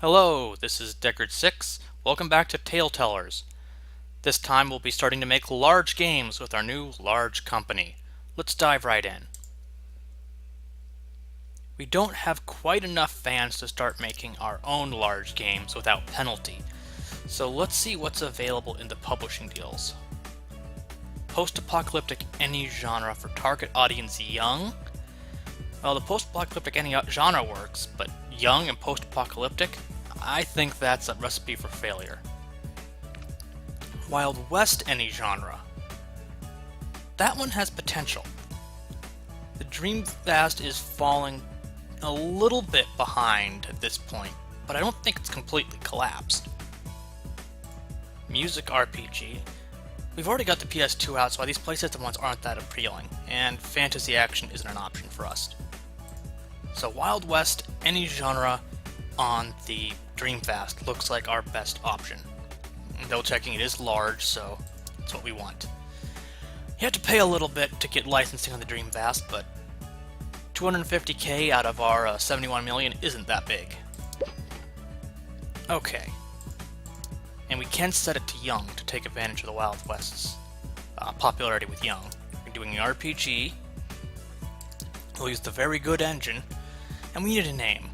Hello, this is Deckard6. Welcome back to Tale Tellers. This time we'll be starting to make large games with our new large company. Let's dive right in. We don't have quite enough fans to start making our own large games without penalty, so let's see what's available in the publishing deals. Post-apocalyptic any genre for target audience young? Well, the post-apocalyptic any genre works, but young and post-apocalyptic? I think that's a recipe for failure. Wild West any genre? That one has potential. The Dreamcast is falling a little bit behind at this point, but I don't think it's completely collapsed. Music RPG. We've already got the PS2 out, so these PlayStation ones aren't that appealing, and fantasy action isn't an option for us. So Wild West, any genre on the Dreamcast looks like our best option. Double checking, it is large, so that's what we want. You have to pay a little bit to get licensing on the Dreamcast, but $250K out of our 71 million isn't that big. Okay. And we can set it to young to take advantage of the Wild West's popularity with young. We're doing an RPG. We'll use the very good engine, and we need a name.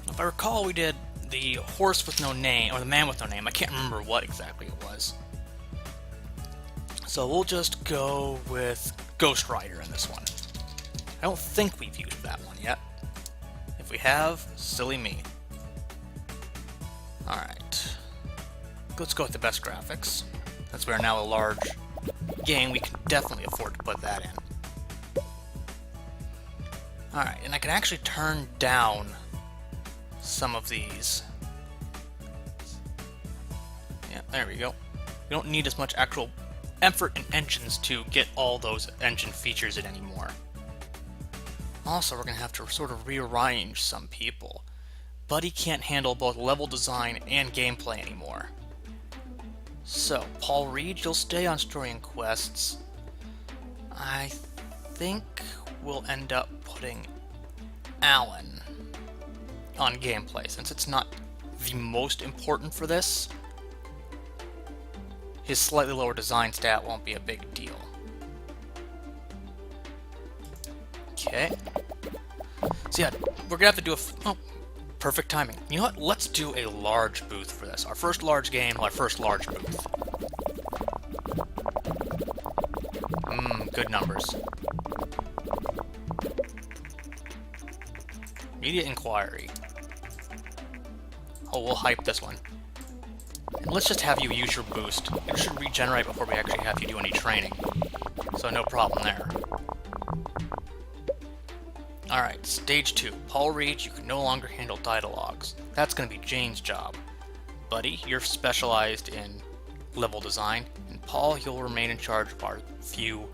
If I recall, we did the horse with no name, or the man with no name. I can't remember what exactly it was. So we'll just go with Ghost Rider in this one. I don't think we've used that one yet. If we have, silly me. Alright. Let's go with the best graphics. Since we're now a large game, we can definitely afford to put that in. Alright, and I can actually turn down some of these. Yeah, there we go. We don't need as much actual effort in engines to get all those engine features in anymore. Also, we're going to have to sort of rearrange some people. Buddy can't handle both level design and gameplay anymore. So, Paul Reed, you'll stay on story and quests. I think we'll end up putting Alan on gameplay, since it's not the most important for this. His slightly lower design stat won't be a big deal. Okay. So yeah, we're gonna have to do perfect timing. You know what? Let's do a large booth for this. Our first large game, our first large booth. Good numbers. Media inquiry. Oh, we'll hype this one. And let's just have you use your boost. It should regenerate before we actually have you do any training. So no problem there. Alright, stage 2. Paul Reed, you can no longer handle dialogues. That's going to be Jane's job. Buddy, you're specialized in level design. And Paul, you'll remain in charge of our few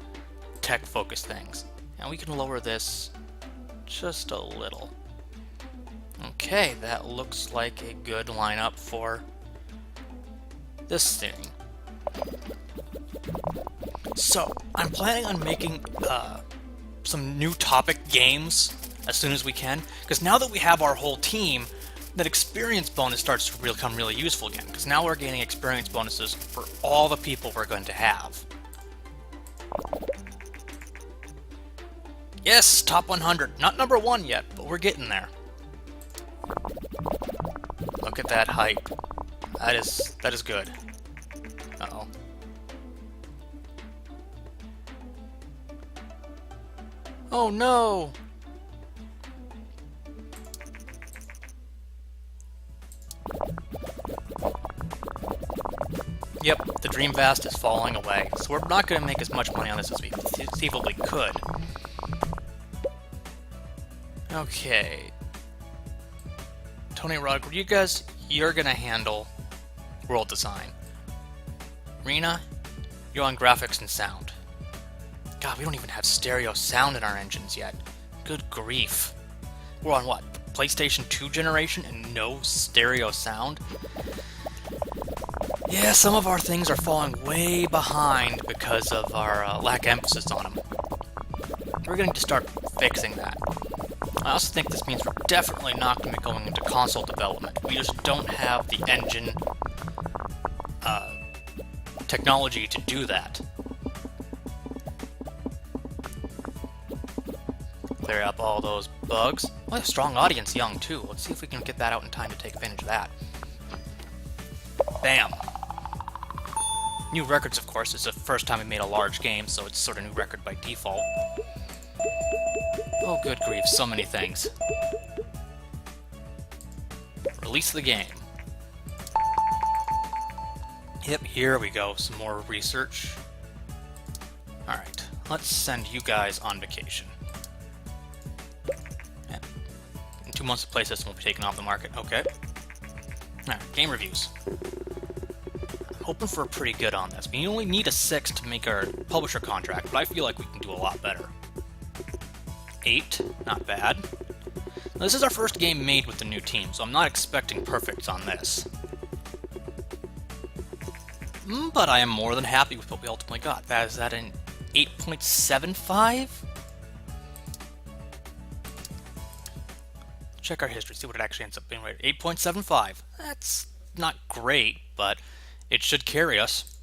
tech-focused things. And we can lower this just a little. Okay, that looks like a good lineup for this thing. So, I'm planning on making some new topic games as soon as we can, because now that we have our whole team, that experience bonus starts to become really useful again, because now we're gaining experience bonuses for all the people we're going to have. Yes, top 100. Not number 1 yet, but we're getting there. Look at that hype. That is good. Uh-oh. Oh no! Yep, the Dreamcast is falling away, so we're not going to make as much money on this as we conceivably could. Okay. Tony Rodriguez, you're going to handle world design. Rena, you're on graphics and sound. God, we don't even have stereo sound in our engines yet. Good grief. We're on what? PlayStation 2 generation and no stereo sound? Yeah, some of our things are falling way behind because of our lack of emphasis on them. We're going to start fixing that. I also think this means we're definitely not going to be going into console development. We just don't have the engine technology to do that. Clear up all those bugs. Oh, a strong audience young, too. Let's see if we can get that out in time to take advantage of that. Bam! New records, of course. It's the first time we made a large game, so it's sort of new record by default. Oh, good grief, so many things. Release the game. Yep, here we go. Some more research. Alright, let's send you guys on vacation. In 2 months, the play system will be taken off the market. Okay. Alright, game reviews. I'm hoping for a pretty good on this. We only need a 6 to make our publisher contract, but I feel like we can do a lot better. 8, not bad. Now, this is our first game made with the new team, so I'm not expecting perfects on this. But I am more than happy with what we ultimately got. Is that an 8.75? Check our history, see what it actually ends up being rated. 8.75. That's not great, but it should carry us.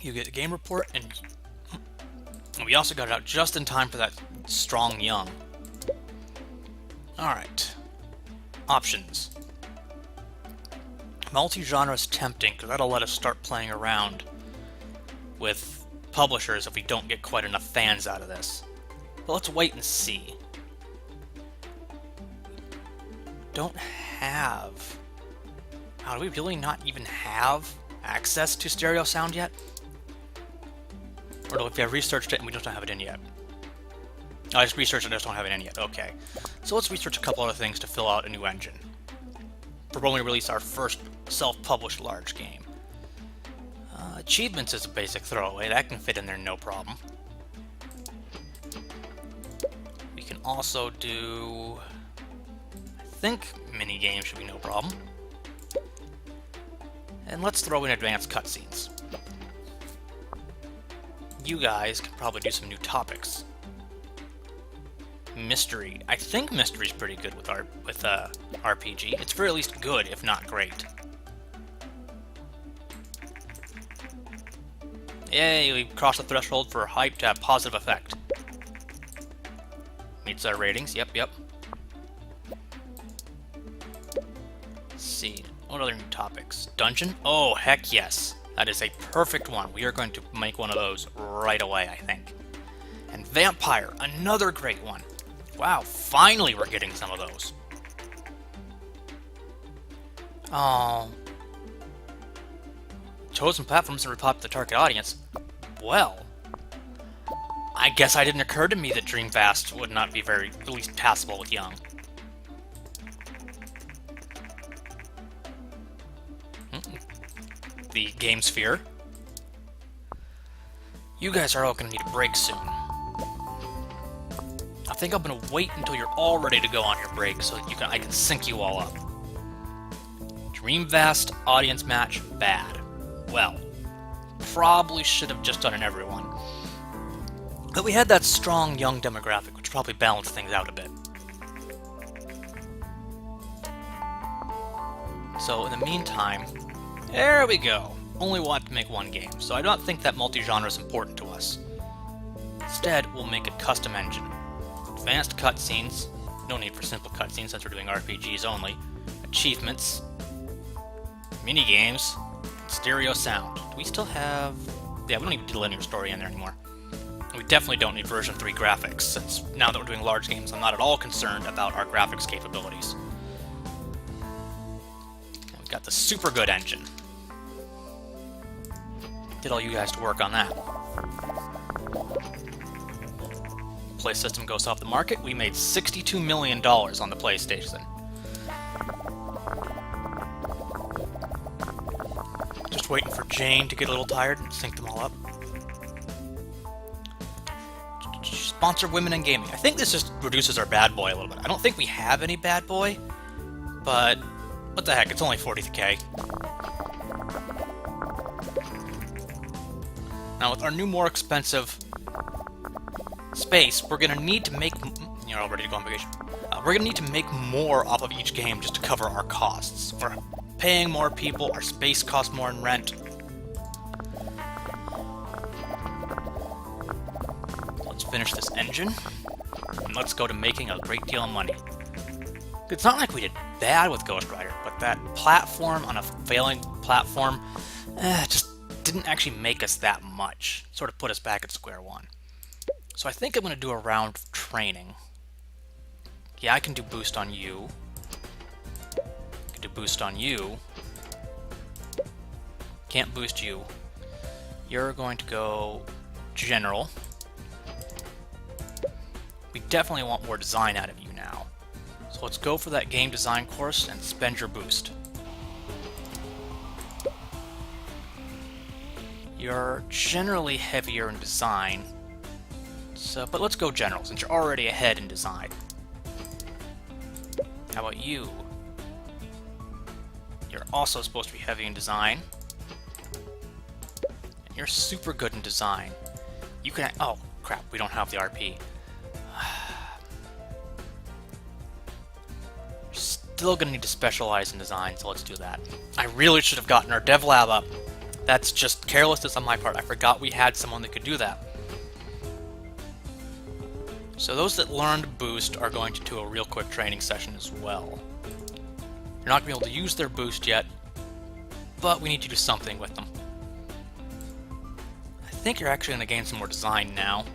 You get a game report, and we also got it out just in time for that strong young. Alright. Options. Multi-genre is tempting, because that'll let us start playing around with publishers if we don't get quite enough fans out of this. But let's wait and see. Don't have... How, do we really not even have access to stereo sound yet? Or do we have researched it and we just don't have it in yet? I just researched it and I just don't have it in yet. Okay. So let's research a couple other things to fill out a new engine. For when we release our first self-published large game. Achievements is a basic throwaway. That can fit in there no problem. We can also do... I think mini-games should be no problem. And let's throw in advanced cutscenes. You guys can probably do some new topics. Mystery. I think mystery's pretty good with RPG. It's very at least good, if not great. Yay, we crossed the threshold for hype to have positive effect. Meets our ratings. Yep. Let's see. What other new topics? Dungeon? Oh, heck yes. That is a perfect one. We are going to make one of those right away, I think. And Vampire, another great one. Wow, finally we're getting some of those. Oh. Chosen platforms to repop the target audience. Well, I guess it didn't occur to me that Dreamfast would not be very, at least passable with young. The Game Sphere. You guys are all going to need a break soon. I think I'm going to wait until you're all ready to go on your break so that I can sync you all up. Dreamfast audience match, bad. Well, probably should have just done an everyone. But we had that strong young demographic, which probably balanced things out a bit. So in the meantime, there we go. Only want to make one game, so I don't think that multi-genre is important to us. Instead, we'll make a custom engine. Advanced cutscenes, no need for simple cutscenes since we're doing RPGs only. Achievements, minigames, stereo sound. Do we still have... Yeah, we don't even do the linear story in there anymore. We definitely don't need version 3 graphics, since now that we're doing large games, I'm not at all concerned about our graphics capabilities. And we've got the super good engine. Get all you guys to work on that. Play system goes off the market. We made $62 million on the PlayStation. Just waiting for Jane to get a little tired and sync them all up. Sponsor women in gaming. I think this just reduces our bad boy a little bit. I don't think we have any bad boy, but what the heck, it's only 40k. Now with our new more expensive space, we're gonna need to make... You're all ready to go on vacation. We're gonna need to make more off of each game just to cover our costs. We're paying more people, our space costs more in rent. Let's finish this engine, and let's go to making a great deal of money. It's not like we did bad with Ghost Rider, but that platform on a failing platform just didn't actually make us that much. Sort of put us back at square one. So I think I'm going to do a round of training. Yeah, I can do boost on you. I can do boost on you. Can't boost you. You're going to go general. We definitely want more design out of you now. So let's go for that game design course and spend your boost. You're generally heavier in design, but let's go general since you're already ahead in design. How about you? You're also supposed to be heavy in design. And you're super good in design. You can... Oh, crap, we don't have the RP. Still gonna need to specialize in design, so let's do that. I really should have gotten our dev lab up. That's just carelessness on my part. I forgot we had someone that could do that. So those that learned boost are going to do a real quick training session as well. You're not going to be able to use their boost yet, but we need to do something with them. I think you're actually going to gain some more design now.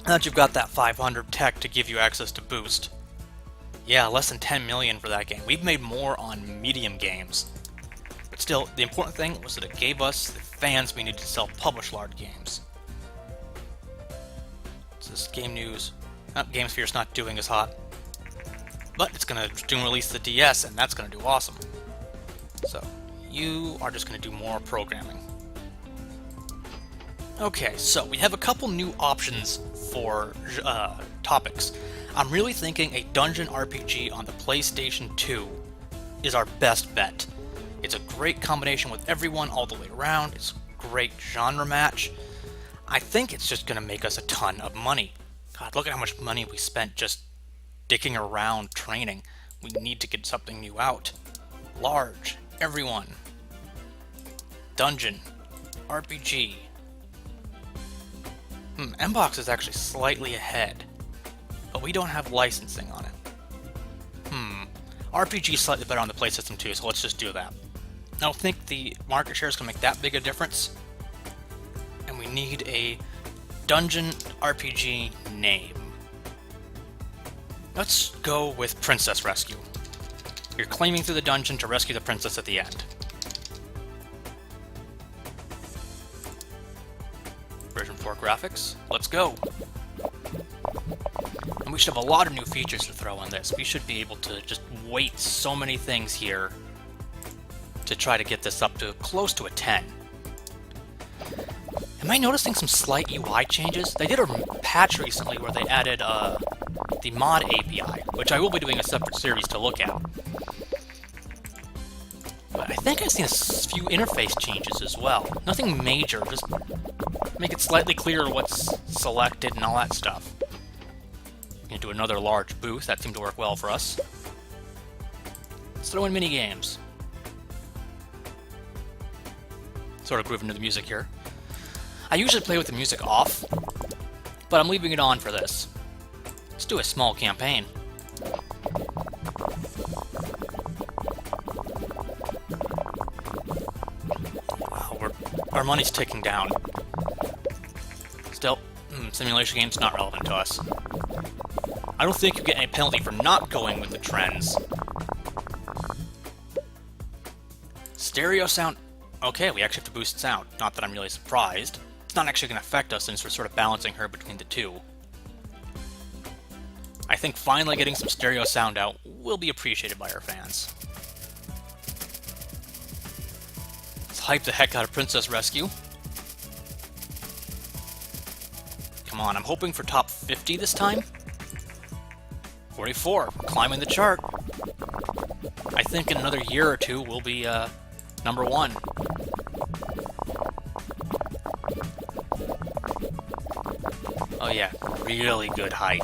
Now that you've got that 500 tech to give you access to boost. Yeah, less than 10 million for that game. We've made more on medium games. But still, the important thing was that it gave us the fans we needed to self-publish large games. What's this? Game news. GameSphere's not doing as hot. But it's going to soon release the DS, and that's going to do awesome. So, you are just going to do more programming. Okay, so we have a couple new options for topics. I'm really thinking a dungeon RPG on the PlayStation 2 is our best bet. It's a great combination with everyone all the way around. It's a great genre match. I think it's just going to make us a ton of money. God, look at how much money we spent just dicking around training. We need to get something new out. Large, everyone. Dungeon, RPG. Mbox is actually slightly ahead, but we don't have licensing on it. RPG is slightly better on the Play System too, so let's just do that. I don't think the market share is going to make that big a difference, and we need a dungeon RPG name. Let's go with Princess Rescue. You're claiming through the dungeon to rescue the princess at the end. Version 4 graphics. Let's go! And we should have a lot of new features to throw in this. We should be able to just weight so many things here to try to get this up to close to a 10. Am I noticing some slight UI changes? They did a patch recently where they added the mod API, which I will be doing a separate series to look at. But I think I've seen a few interface changes as well. Nothing major, just make it slightly clearer what's selected and all that stuff. Gonna do another large booth, that seemed to work well for us. Let's throw in mini games. Sort of grooving to the music here. I usually play with the music off, but I'm leaving it on for this. Let's do a small campaign. Wow, our money's ticking down. Still, simulation game's not relevant to us. I don't think you get any penalty for not going with the trends. Stereo sound. Okay, we actually have to boost sound. Not that I'm really surprised. It's not actually going to affect us since we're sort of balancing her between the two. I think finally getting some stereo sound out will be appreciated by our fans. Let's hype the heck out of Princess Rescue. Come on, I'm hoping for top 50 this time. 44, climbing the chart. I think in another year or two we'll be number 1. Oh yeah, really good height.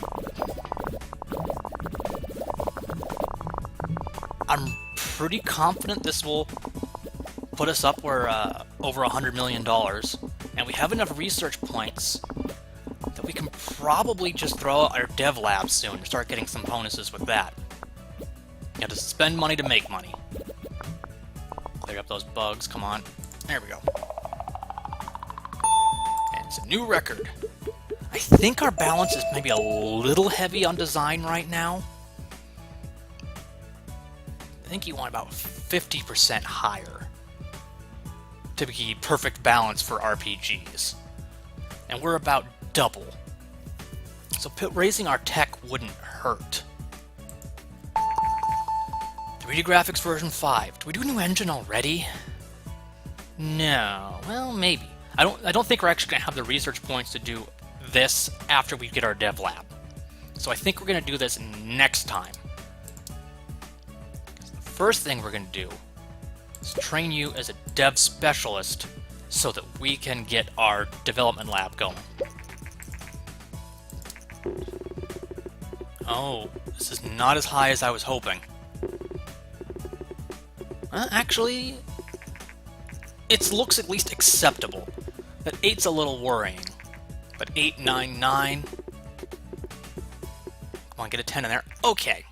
I'm pretty confident this will put us up where over $100 million, and we have enough research points that we can probably just throw out our dev lab soon and start getting some bonuses with that. You have to spend money to make money. Clear up those bugs, come on. There we go. And it's a new record. I think our balance is maybe a little heavy on design right now. I think you want about 50% higher to be perfect balance for RPGs. And we're about double. So raising our tech wouldn't hurt. 3D graphics version 5. Do we do a new engine already? No. Well, maybe. I don't think we're actually going to have the research points to do this after we get our dev lab. So I think we're going to do this next time. The first thing we're going to do is train you as a dev specialist so that we can get our development lab going. Oh, this is not as high as I was hoping. Actually, it looks at least acceptable. That 8's a little worrying. But 8, 9, 9. Come on, get a 10 in there. Okay.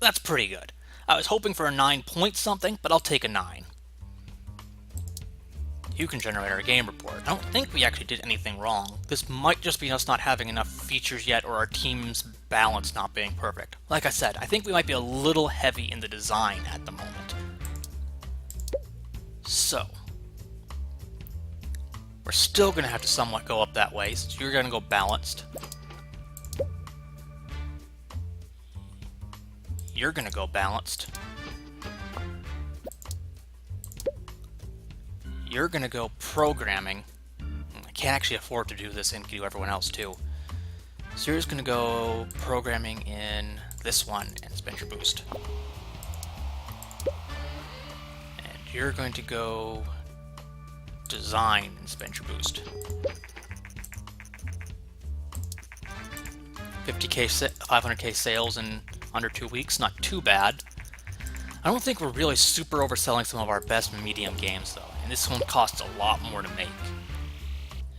That's pretty good. I was hoping for a 9 point something, but I'll take a 9. You can generate our game report. I don't think we actually did anything wrong. This might just be us not having enough features yet or our team's balance not being perfect. Like I said, I think we might be a little heavy in the design at the moment. So, we're still going to have to somewhat go up that way, since you're going to go balanced. You're going to go balanced. You're going to go programming. I can't actually afford to do this and do everyone else too. So you're just going to go programming in this one and spend your boost. And you're going to go design and spend your boost. 50k, 500k sales in under 2 weeks, not too bad. I don't think we're really super overselling some of our best medium games though, and this one costs a lot more to make.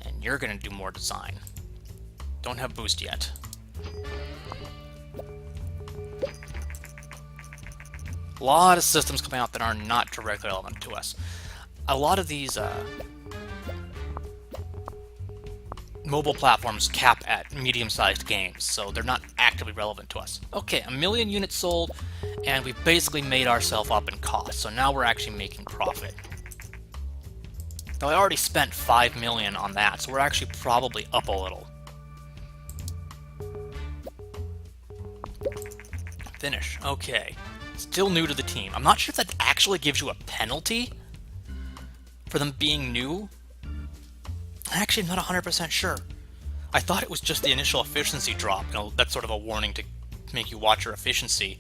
And you're gonna do more design. Don't have boost yet. A lot of systems coming out that are not directly relevant to us. A lot of these mobile platforms cap at medium-sized games, so they're not actively relevant to us. Okay, 1 million units sold, and we basically made ourselves up in cost, so now we're actually making profit. Though I already spent 5 million on that, so we're actually probably up a little. Finish. Okay. Still new to the team. I'm not sure if that actually gives you a penalty for them being new. Actually, I'm not 100% sure. I thought it was just the initial efficiency drop. You know, that's sort of a warning to make you watch your efficiency.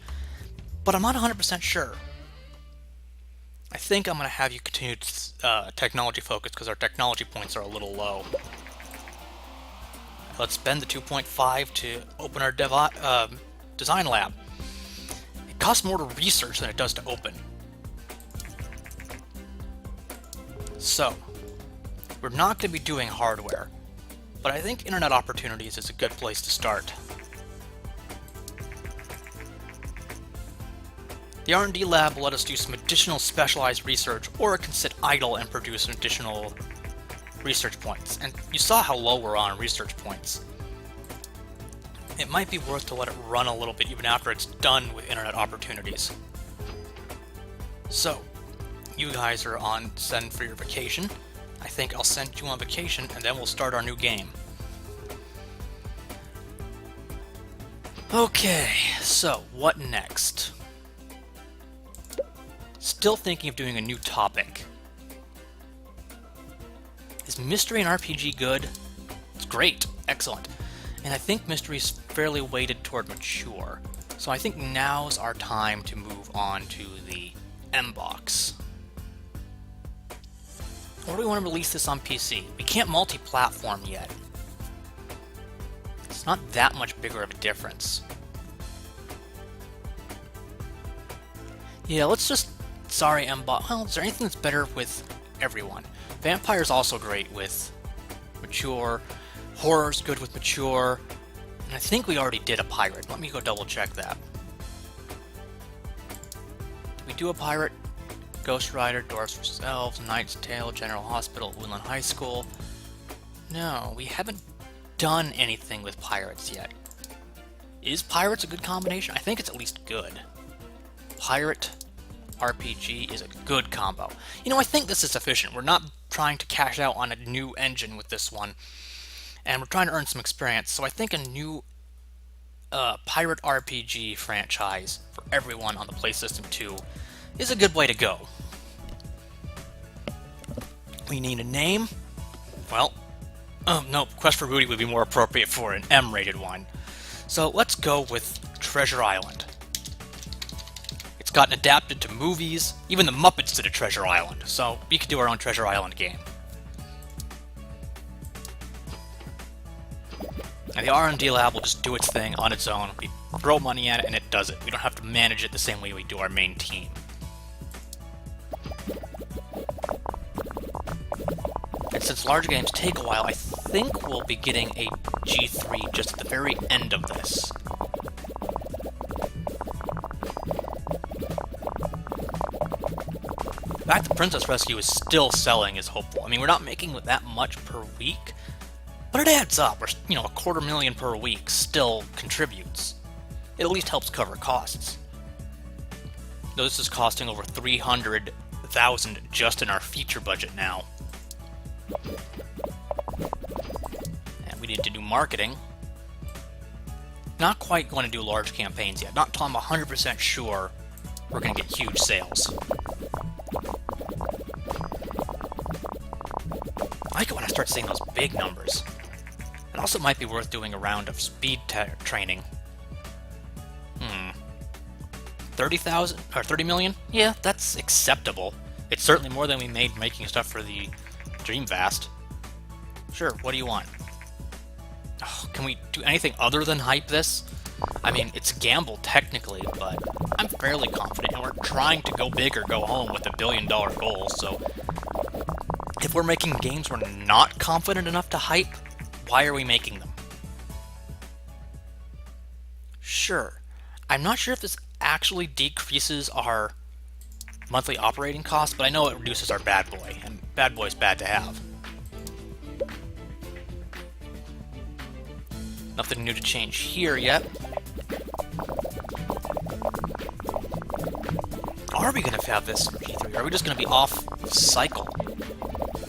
But I'm not 100% sure. I think I'm going to have you continue technology focus because our technology points are a little low. Let's spend the 2.5 to open our design lab. It costs more to research than it does to open. So, we're not going to be doing hardware, but I think Internet Opportunities is a good place to start. The R&D lab will let us do some additional specialized research, or it can sit idle and produce additional research points. And you saw how low we're on research points. It might be worth to let it run a little bit even after it's done with Internet Opportunities. So, you guys are on send for your vacation. I think I'll send you on vacation and then we'll start our new game. Okay, so what next? Still thinking of doing a new topic. Is mystery and RPG good? It's great, excellent. And I think mystery is fairly weighted toward mature. So I think now's our time to move on to the M-Box. Or do we want to release this on PC? We can't multi-platform yet. It's not that much bigger of a difference. Yeah, let's just... Sorry, M-Bot. Well, is there anything that's better with everyone? Vampire's also great with mature. Horror's good with mature. And I think we already did a pirate. Let me go double check that. Did we do a pirate? Ghost Rider, Dwarfs vs. Elves, Knight's Tale, General Hospital, Woodland High School. No, we haven't done anything with pirates yet. Is pirates a good combination? I think it's at least good. Pirate RPG is a good combo. You know, I think this is sufficient. We're not trying to cash out on a new engine with this one, and we're trying to earn some experience, so I think a new pirate RPG franchise for everyone on the Play System 2 is a good way to go. We need a name. Well, no, Quest for Booty would be more appropriate for an M-rated one. So let's go with Treasure Island. It's gotten adapted to movies. Even the Muppets did a Treasure Island, so we could do our own Treasure Island game. And the R&D lab will just do its thing on its own. We throw money at it and it does it. We don't have to manage it the same way we do our main team. And since large games take a while, I think we'll be getting a G3 just at the very end of this. The fact that Princess Rescue is still selling is hopeful. I mean, we're not making that much per week, but it adds up. We're, you know, $250,000 per week still contributes. It at least helps cover costs. Though this is costing over $300,000 just in our feature budget now. And we need to do marketing. Not quite going to do large campaigns yet. Not until I'm 100% sure we're going to get huge sales. I like it when I start seeing those big numbers. And also it might be worth doing a round of speed training. 30,000 or 30 million? Yeah, that's acceptable. It's certainly more than we made making stuff for the Dreamvast. Sure, what do you want? Oh, can we do anything other than hype this? I mean, it's a gamble technically, but I'm fairly confident, and we're trying to go big or go home with $1 billion goal, so if we're making games we're not confident enough to hype, why are we making them? Sure. I'm not sure if this actually decreases our monthly operating costs, but I know it reduces our bad boy, and bad boy's bad to have. Nothing new to change here yet. Are we going to have this for G3? Are we just going to be off cycle?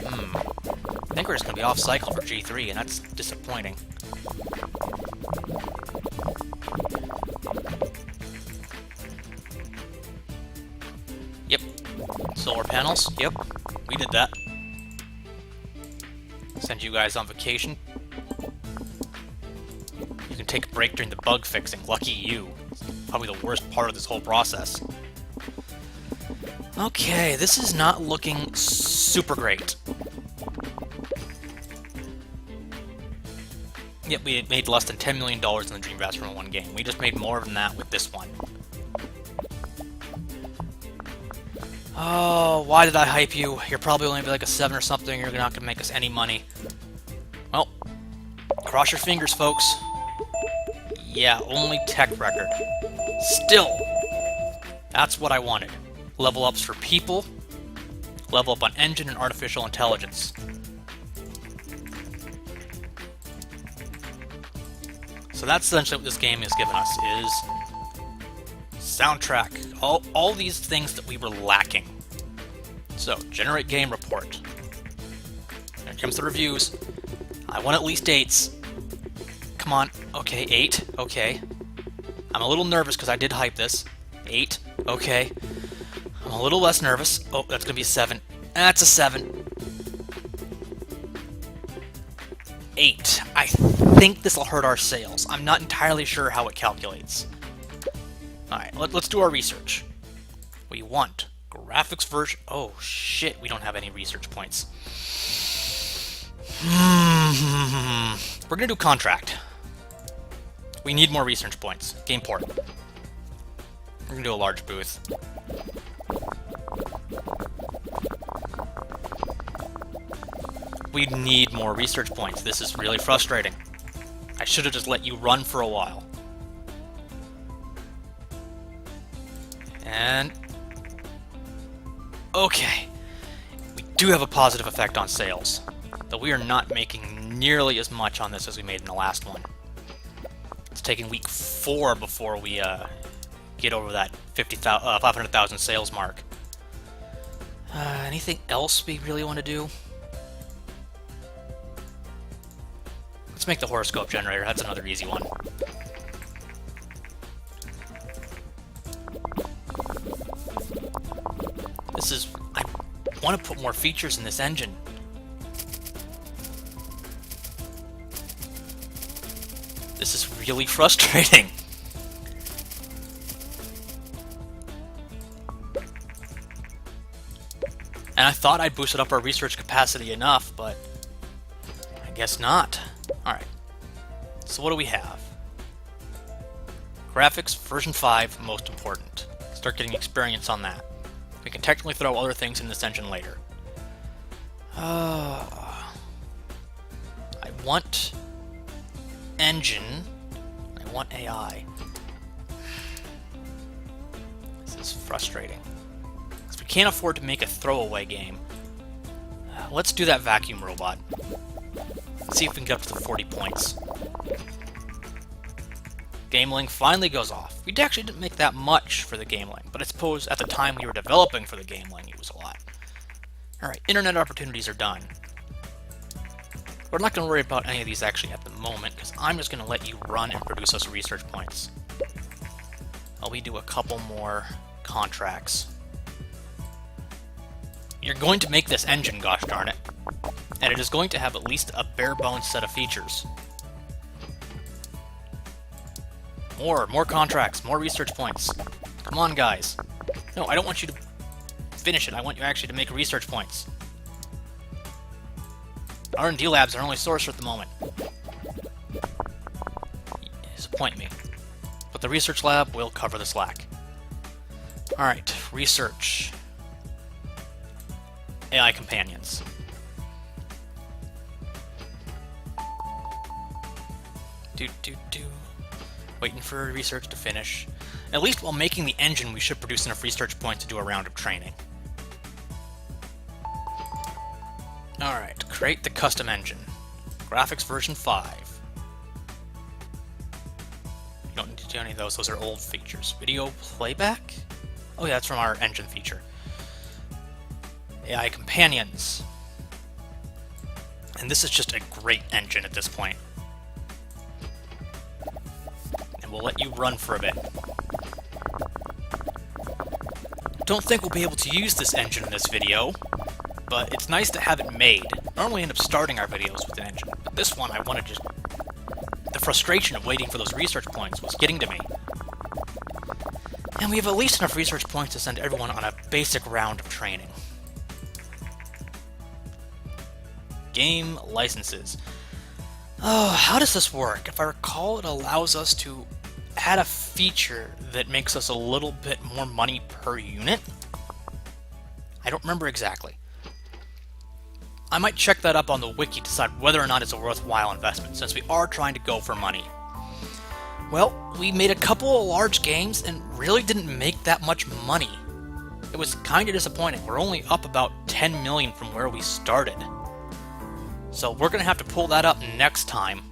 I think we're just going to be off cycle for G3, and that's disappointing. Yep. Solar panels. Yep. We did that. Send you guys on vacation. You can take a break during the bug fixing. Lucky you. Probably the worst part of this whole process. Okay, this is not looking super great. Yep, we had made less than $10 million in the Dreamvast from one game. We just made more than that with this one. Oh, why did I hype you? You're probably only like a 7 or something. You're not going to make us any money. Well, cross your fingers, folks. Yeah, only tech record. Still, that's what I wanted. Level ups for people, level up on engine and artificial intelligence. So that's essentially what this game has given us, is soundtrack, all these things that we were lacking. So, generate game report. Here comes the reviews. I want at least 8s. Come on. Okay, 8. Okay. I'm a little nervous because I did hype this. 8. Okay. I'm a little less nervous. Oh, that's going to be a 7. That's a 7. 8. I think this will hurt our sales. I'm not entirely sure how it calculates. Alright, let's do our research. We want graphics version... Oh, shit, we don't have any research points. We're going to do contract. We need more research points. Game port. We're gonna do a large booth. We need more research points. This is really frustrating. I should have just let you run for a while. And... okay. We do have a positive effect on sales, though we are not making nearly as much on this as we made in the last one. It's taking week 4 before we get over that 500,000 sales mark. Anything else we really want to do? Let's make the horoscope generator. That's another easy one. This is... I want to put more features in this engine. This is really frustrating. And I thought I'd boosted up our research capacity enough, but I guess not. Alright, so what do we have? Graphics version 5, most important. Start getting experience on that. We can technically throw other things in this engine later. I want engine. I want AI. This is frustrating. Because we can't afford to make a throwaway game. Let's do that vacuum robot. Let's see if we can get up to the 40 points. Game link finally goes off. We actually didn't make that much for the game link, but I suppose at the time we were developing for the game link, it was a lot. Alright, internet opportunities are done. We're not going to worry about any of these actually at the moment, because I'm just going to let you run and produce us research points. While we do a couple more contracts. You're going to make this engine, gosh darn it. And it is going to have at least a bare-bones set of features. More contracts, more research points. Come on, guys. No, I don't want you to finish it. I want you actually to make research points. R&D labs are our only source at the moment. You disappoint me. But the research lab will cover the slack. Alright, research. AI companions. Waiting for research to finish. At least while making the engine, we should produce enough research points to do a round of training. Alright, create the custom engine. Graphics version 5. You don't need to do any of those are old features. Video playback? Oh yeah, that's from our engine feature. AI companions. And this is just a great engine at this point. And we'll let you run for a bit. Don't think we'll be able to use this engine in this video, but it's nice to have it made. Normally we end up starting our videos with an engine, but this one I wanted to... The frustration of waiting for those research points was getting to me. And we have at least enough research points to send everyone on a basic round of training. Game licenses. Oh, how does this work? If I recall, it allows us to add a feature that makes us a little bit more money per unit. I don't remember exactly. I might check that up on the wiki to decide whether or not it's a worthwhile investment, since we are trying to go for money. Well, we made a couple of large games and really didn't make that much money. It was kind of disappointing. We're only up about 10 million from where we started. So we're going to have to pull that up next time.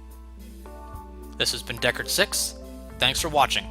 This has been Deckard6. Thanks for watching.